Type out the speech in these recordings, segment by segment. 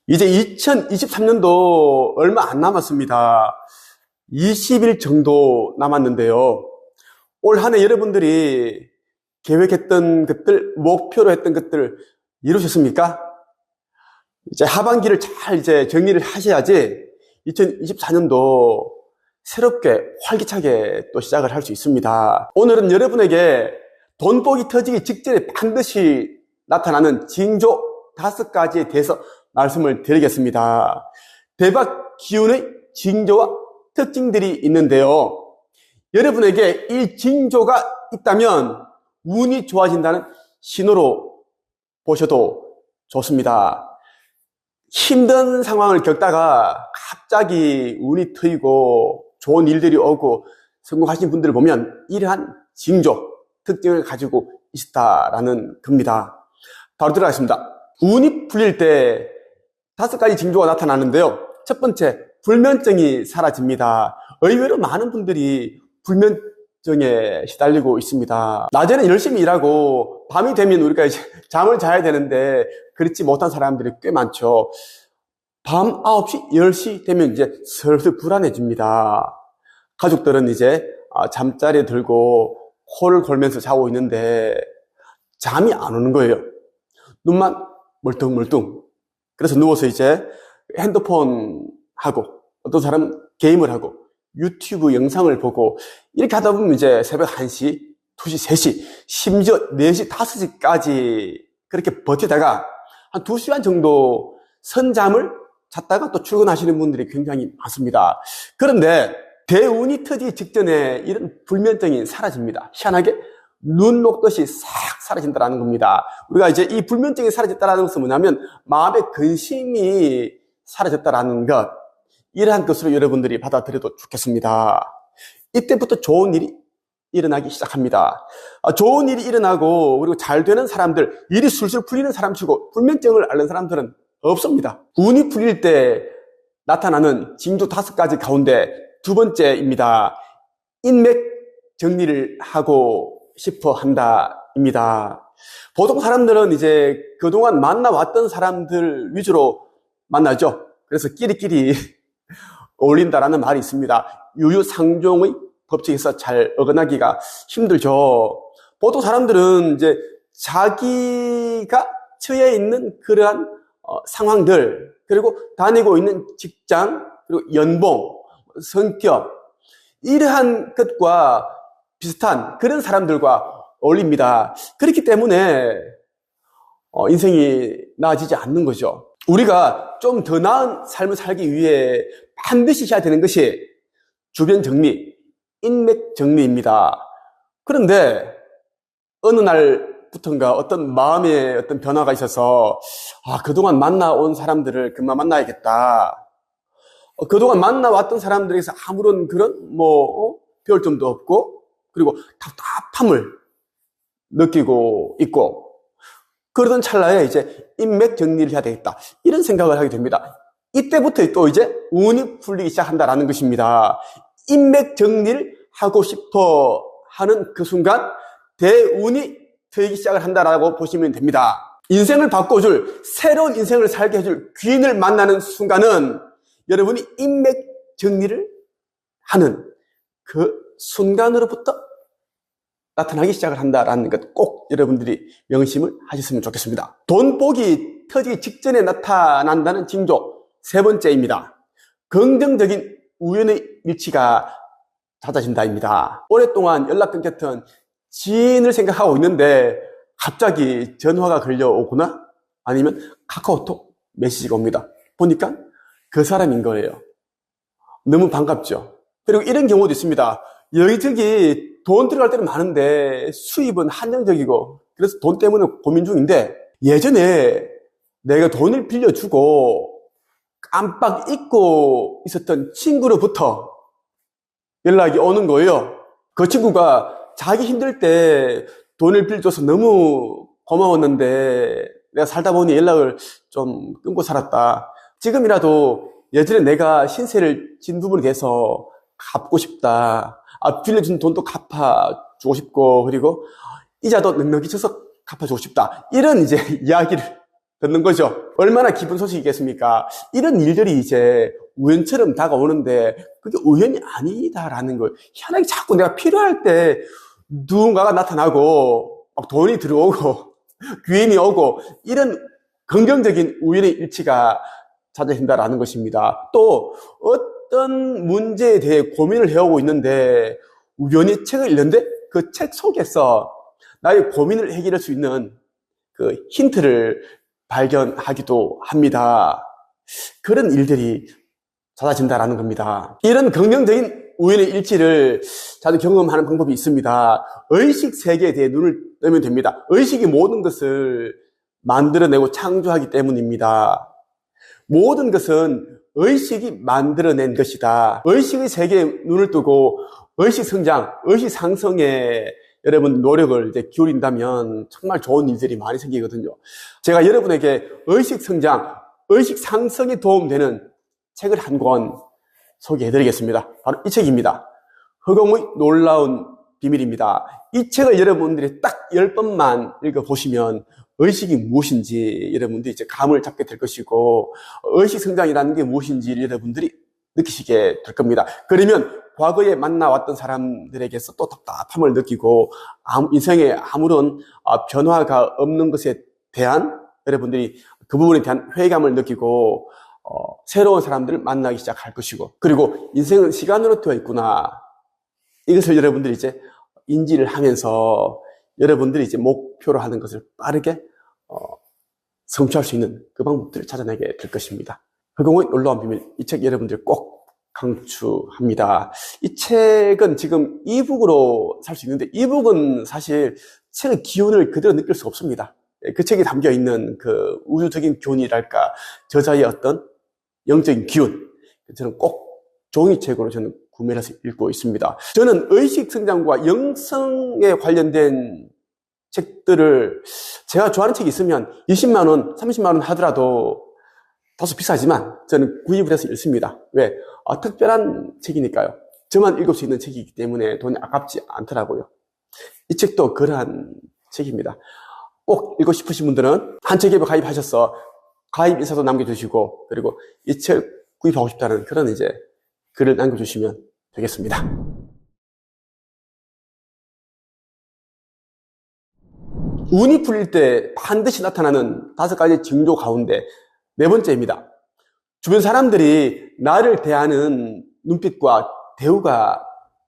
이제 2023년도 얼마 안 남았습니다. 20일 정도 남았는데요. 올 한 해 여러분들이 계획했던 것들, 목표로 했던 것들 이루셨습니까? 이제 하반기를 잘 이제 정리를 하셔야지 2024년도 새롭게 활기차게 또 시작을 할 수 있습니다. 오늘은 여러분에게 돈복이 터지기 직전에 반드시 나타나는 징조 5가지에 대해서 말씀을 드리겠습니다. 대박 기운의 징조와 특징들이 있는데요. 여러분에게 이 징조가 있다면 운이 좋아진다는 신호로 보셔도 좋습니다. 힘든 상황을 겪다가 갑자기 운이 트이고 좋은 일들이 오고 성공하신 분들을 보면 이러한 징조, 특징을 가지고 있다라는 겁니다. 바로 들어가겠습니다. 운이 풀릴 때 5가지 징조가 나타나는데요. 첫 번째, 불면증이 사라집니다. 의외로 많은 분들이 불면증에 시달리고 있습니다. 낮에는 열심히 일하고 밤이 되면 우리가 이제 잠을 자야 되는데 그렇지 못한 사람들이 꽤 많죠. 밤 9시, 10시 되면 이제 슬슬 불안해집니다. 가족들은 이제 잠자리에 들고 코를 골면서 자고 있는데 잠이 안 오는 거예요. 눈만 멀뚱멀뚱. 그래서 누워서 이제 핸드폰 하고 어떤 사람은 게임을 하고 유튜브 영상을 보고 이렇게 하다 보면 이제 새벽 1시, 2시, 3시, 심지어 4시, 5시까지 그렇게 버티다가 한 2시간 정도 선잠을 잤다가 또 출근하시는 분들이 굉장히 많습니다. 그런데 대운이 터지기 직전에 이런 불면증이 사라집니다. 희한하게 눈 녹듯이 싹 사라진다는 겁니다. 우리가 이제 이 불면증이 사라졌다는 것은 뭐냐면 마음의 근심이 사라졌다는 것, 이러한 것으로 여러분들이 받아들여도 좋겠습니다. 이때부터 좋은 일이 일어나기 시작합니다. 좋은 일이 일어나고 그리고 잘 되는 사람들, 일이 술술 풀리는 사람 치고 불면증을 앓는 사람들은 없습니다. 운이 풀릴 때 나타나는 징조 5가지 가운데 2번째입니다. 인맥 정리를 하고 싶어 한다입니다. 보통 사람들은 이제 그동안 만나왔던 사람들 위주로 만나죠. 그래서 끼리끼리 어울린다라는 말이 있습니다. 유유상종의 법칙에서 잘 어긋나기가 힘들죠. 보통 사람들은 이제 자기가 처해 있는 그러한 상황들, 그리고 다니고 있는 직장, 그리고 연봉, 성격, 이러한 것과 비슷한 그런 사람들과 어울립니다. 그렇기 때문에 인생이 나아지지 않는 거죠. 우리가 좀 더 나은 삶을 살기 위해 반드시 해야 되는 것이 주변 정리, 인맥 정리입니다. 그런데 어느 날부턴가 어떤 마음에 어떤 변화가 있어서 그동안 만나온 사람들을 그만 만나야겠다. 그동안 만나왔던 사람들에게서 아무런 그런 배울 점도 없고 그리고 답답함을 느끼고 있고 그러던 찰나에 이제 인맥 정리를 해야 되겠다. 이런 생각을 하게 됩니다. 이때부터 또 이제 운이 풀리기 시작한다라는 것입니다. 인맥 정리를 하고 싶어 하는 그 순간 대운이 트이기 시작을 한다라고 보시면 됩니다. 인생을 바꿔줄, 새로운 인생을 살게 해줄 귀인을 만나는 순간은 여러분이 인맥 정리를 하는 그 순간으로부터 나타나기 시작을 한다라는 것 꼭 여러분들이 명심을 하셨으면 좋겠습니다. 돈복이 터지기 직전에 나타난다는 징조 3번째입니다. 긍정적인 우연의 일치가 잦아진다입니다. 오랫동안 연락 끊겼던 지인을 생각하고 있는데 갑자기 전화가 걸려오거나 아니면 카카오톡 메시지가 옵니다. 보니까 그 사람인 거예요. 너무 반갑죠. 그리고 이런 경우도 있습니다. 여기저기 돈 들어갈 때는 많은데 수입은 한정적이고 그래서 돈 때문에 고민 중인데 예전에 내가 돈을 빌려주고 깜빡 잊고 있었던 친구로부터 연락이 오는 거예요. 그 친구가 자기 힘들 때 돈을 빌려줘서 너무 고마웠는데 내가 살다 보니 연락을 좀 끊고 살았다. 지금이라도 예전에 내가 신세를 진 부분에 대해서 갚고 싶다. 빌려준 돈도 갚아주고 싶고 그리고 이자도 넉넉히 쳐서 갚아주고 싶다. 이런 이제 이야기를 듣는 거죠. 얼마나 기쁜 소식이겠습니까? 이런 일들이 이제 우연처럼 다가오는데 그게 우연이 아니다라는 걸 희한하게 자꾸 내가 필요할 때 누군가가 나타나고 막 돈이 들어오고 귀인이 오고 이런 긍정적인 우연의 일치가 찾아진다라는 것입니다. 또 어떤 문제에 대해 고민을 해오고 있는데 우연히 책을 읽는데 그 책 속에서 나의 고민을 해결할 수 있는 그 힌트를 발견하기도 합니다. 그런 일들이 찾아진다라는 겁니다. 이런 긍정적인 우연의 일치를 자주 경험하는 방법이 있습니다. 의식 세계에 대해 눈을 뜨면 됩니다. 의식이 모든 것을 만들어내고 창조하기 때문입니다. 모든 것은 의식이 만들어낸 것이다. 의식의 세계에 눈을 뜨고 의식 성장, 의식 상승에 여러분 노력을 이제 기울인다면 정말 좋은 일들이 많이 생기거든요. 제가 여러분에게 의식 성장, 의식 상승에 도움되는 책을 한 권 소개해드리겠습니다. 바로 이 책입니다. 허공의 놀라운 비밀입니다. 이 책을 여러분들이 딱 10번만 읽어보시면 의식이 무엇인지 여러분들이 이제 감을 잡게 될 것이고 의식 성장이라는 게 무엇인지 여러분들이 느끼시게 될 겁니다. 그러면 과거에 만나왔던 사람들에게서 또 답답함을 느끼고 인생에 아무런 변화가 없는 것에 대한 여러분들이 그 부분에 대한 회의감을 느끼고 새로운 사람들을 만나기 시작할 것이고 그리고 인생은 시간으로 되어 있구나 이것을 여러분들이 이제 인지를 하면서 여러분들이 이제 목표로 하는 것을 빠르게 성취할 수 있는 그 방법들을 찾아내게 될 것입니다. 허공의 놀라운 비밀 이 책 여러분들 꼭 강추합니다. 이 책은 지금 이북으로 살 수 있는데 이북은 사실 책의 기운을 그대로 느낄 수 없습니다. 그 책에 담겨 있는 그 우주적인 기운이랄까 저자의 어떤 영적인 기운 저는 꼭 종이책으로 저는 구매를 해서 읽고 있습니다. 저는 의식 성장과 영성에 관련된 책들을 제가 좋아하는 책이 있으면 20만 원, 30만 원 하더라도 다소 비싸지만 저는 구입을 해서 읽습니다. 왜? 특별한 책이니까요. 저만 읽을 수 있는 책이기 때문에 돈이 아깝지 않더라고요. 이 책도 그러한 책입니다. 꼭 읽고 싶으신 분들은 한책앱에 가입하셔서 가입 인사도 남겨주시고 그리고 이 책 구입하고 싶다는 그런 이제 글을 남겨주시면 되겠습니다. 운이 풀릴 때 반드시 나타나는 5가지 징조 가운데 4번째입니다. 주변 사람들이 나를 대하는 눈빛과 대우가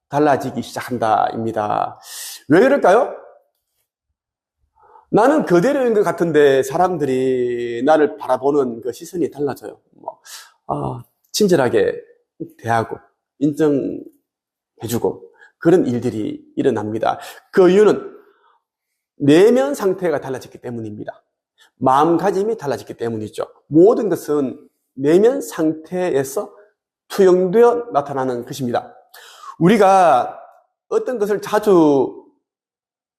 달라지기 시작한다입니다. 왜 그럴까요? 나는 그대로인 것 같은데 사람들이 나를 바라보는 그 시선이 달라져요. 친절하게 대하고 인정해주고 그런 일들이 일어납니다. 그 이유는 내면 상태가 달라졌기 때문입니다. 마음가짐이 달라졌기 때문이죠. 모든 것은 내면 상태에서 투영되어 나타나는 것입니다. 우리가 어떤 것을 자주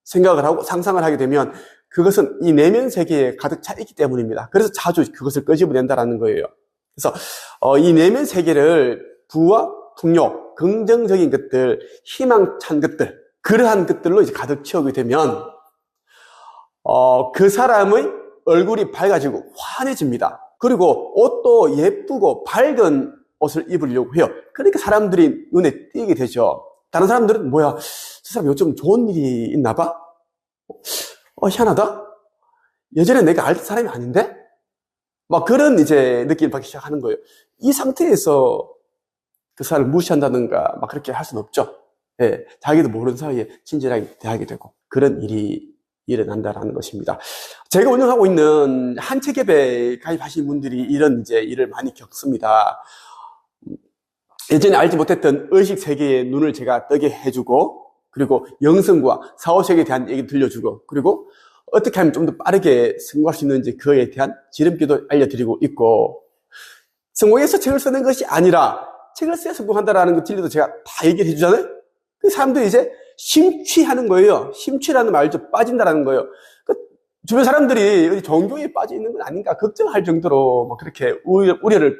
생각을 하고 상상을 하게 되면 그것은 이 내면 세계에 가득 차 있기 때문입니다. 그래서 자주 그것을 끄집어낸다는 거예요. 그래서 이 내면 세계를 부와 풍요, 긍정적인 것들, 희망찬 것들, 그러한 것들로 이제 가득 채우게 되면 그 사람의 얼굴이 밝아지고 환해집니다. 그리고 옷도 예쁘고 밝은 옷을 입으려고 해요. 그러니까 사람들이 눈에 띄게 되죠. 다른 사람들은 뭐야, 저 사람 요즘 좋은 일이 있나 봐? 희한하다? 예전에 내가 알던 사람이 아닌데? 막 그런 이제 느낌을 받기 시작하는 거예요. 이 상태에서 그 사람을 무시한다든가 막 그렇게 할 수는 없죠. 예, 자기도 모르는 사이에 친절하게 대하게 되고 그런 일이 일어난다라는 것입니다. 제가 운영하고 있는 한책앱에 가입하신 분들이 이런 이제 일을 많이 겪습니다. 예전에 알지 못했던 의식 세계의 눈을 제가 뜨게 해주고, 그리고 영성과 사후세계에 대한 얘기 들려주고, 그리고 어떻게 하면 좀 더 빠르게 성공할 수 있는지 그에 대한 지름길도 알려드리고 있고, 성공해서 책을 쓰는 것이 아니라 책을 써야 성공한다라는 그 진리도 제가 다 얘기를 해주잖아요. 그 사람들이 이제 심취하는 거예요. 심취라는 말도 빠진다라는 거예요. 그 주변 사람들이 종교에 빠져 있는 건 아닌가 걱정할 정도로 막 그렇게 우려를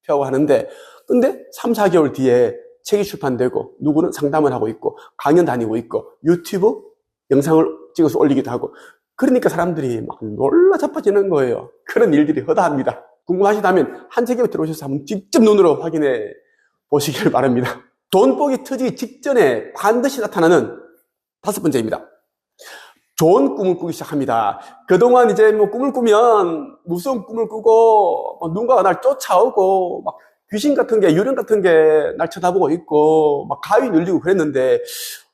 표하고 하는데, 근데 3, 4개월 뒤에 책이 출판되고 누구는 상담을 하고 있고 강연 다니고 있고 유튜브 영상을 찍어서 올리기도 하고 그러니까 사람들이 막 놀라 자빠지는 거예요. 그런 일들이 허다합니다. 궁금하시다면 한 책에 들어오셔서 한번 직접 눈으로 확인해 보시길 바랍니다. 돈복이 터지기 직전에 반드시 나타나는 5번째입니다. 좋은 꿈을 꾸기 시작합니다. 그동안 이제 뭐 꿈을 꾸면 무서운 꿈을 꾸고 누군가가 날 쫓아오고 막 귀신 같은 게, 유령 같은 게 날 쳐다보고 있고 막 가위 눌리고 그랬는데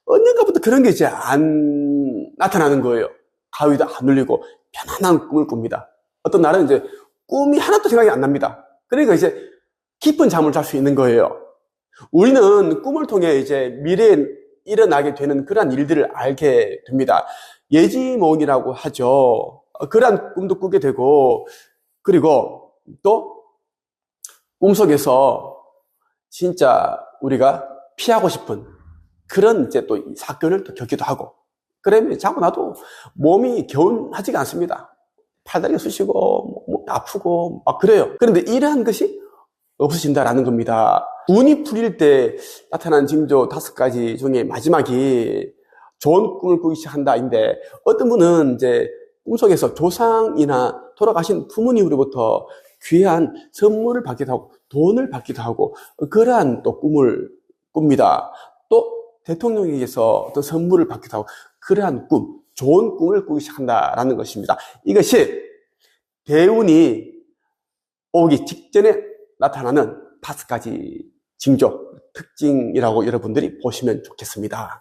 언젠가부터 그런 게 이제 안 나타나는 거예요. 가위도 안 눌리고 편안한 꿈을 꿉니다. 어떤 날은 이제 꿈이 하나도 생각이 안 납니다. 그러니까 이제 깊은 잠을 잘 수 있는 거예요. 우리는 꿈을 통해 이제 미래에 일어나게 되는 그러한 일들을 알게 됩니다. 예지몽이라고 하죠. 그러한 꿈도 꾸게 되고, 그리고 또 꿈속에서 진짜 우리가 피하고 싶은 그런 이제 또 사건을 또 겪기도 하고, 그러면 자고 나도 몸이 개운하지가 않습니다. 팔다리가 쑤시고, 몸이 아프고, 막 그래요. 그런데 이러한 것이 없어진다라는 겁니다. 운이 풀릴 때 나타나는 징조 5가지 중에 마지막이 좋은 꿈을 꾸기 시작한다인데, 어떤 분은 이제 꿈속에서 조상이나 돌아가신 부모님으로부터 귀한 선물을 받기도 하고, 돈을 받기도 하고, 그러한 또 꿈을 꿉니다. 또 대통령에게서 어떤 선물을 받기도 하고, 그러한 꿈, 좋은 꿈을 꾸기 시작한다라는 것입니다. 이것이 대운이 오기 직전에 나타나는 5가지 징조, 특징이라고 여러분들이 보시면 좋겠습니다.